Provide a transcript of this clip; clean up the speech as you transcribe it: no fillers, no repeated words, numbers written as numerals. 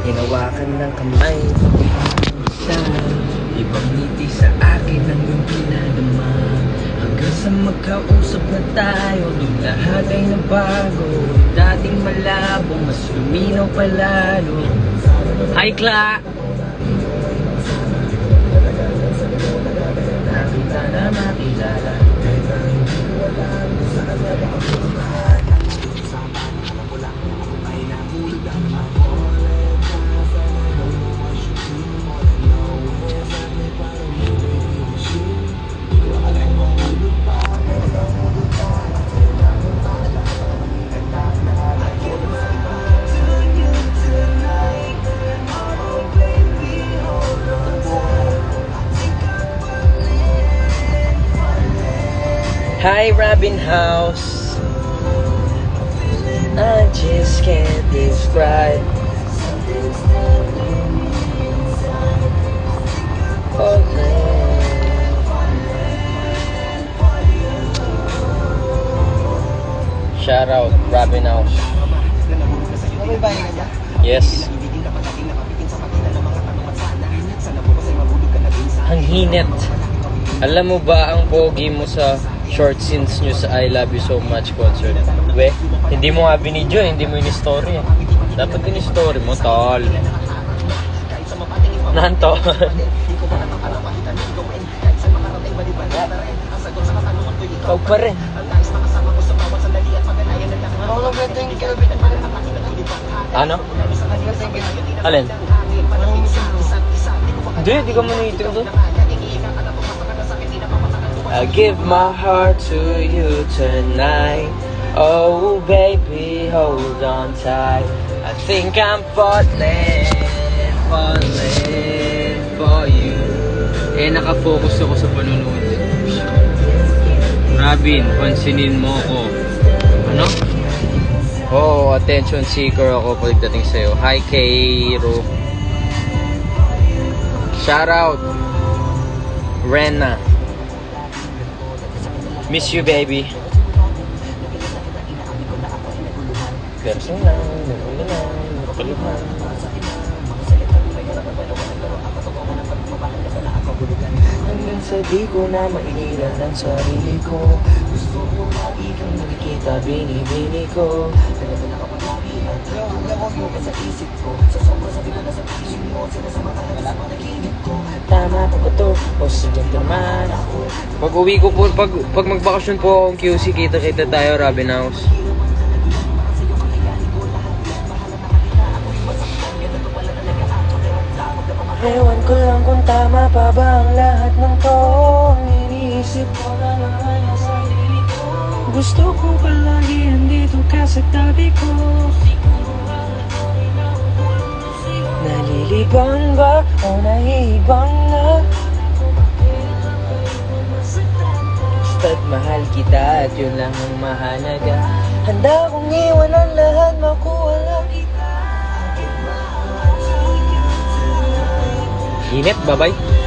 hinawakan ng kamay. Isa, ibang ngiti sa akin ang iyong pinadama. Hanggang sa magkausap na tayo, doon lahat ay nabago. Dating malabo, mas luminaw palalo. Hi, Kla! Nakita na makilala. Hi, Robin House. I just can't describe. Oh, shout out, Robin House. Yes. Ang hinit. Alam mo ba ang pogi mo sa short scenes nyo sa I Love You So Much concert? We, hindi mo nga binidyo, hindi mo in-story. Dapat in-story mo, tol. Nanto. Ikaw pa rin. Ano? Alin? Hindi ka manitin doon. I give my heart to you tonight. Oh baby, hold on tight. I think I'm falling for you. Nakafocus ako sa panunood. Robin, pansinin mo ko. Ano? Oh, attention seeker ako pagdating sa'yo. Hi, Cairo. Shout out, Rena. Miss you, baby. Personal, kaluhan. Hanggang sa di ko na mailan ang sarili ko. Gusto ko maikang nakikita, binibini ko. Sa isip ko, sa sobrang sabi ko na sa piling mo, sila sa mga wala pang nakinig ko. Tama pa ba to? O sadyang naman ako. Pag uwi ko po, pag magbakasyon po akong QC, kita-kita tayo, Robin House. Ewan ko lang kung tama pa ba ang lahat ng to. Iniisip ko na lang ang sarili ko. Gusto ko palagi andito ka sa tabi ko. Nalilibang ba o nahihibang na? Basta't mahal kita at yun lang ang mahalaga. Handa kong iwan ang lahat, makuha lang kita. Init, bye-bye.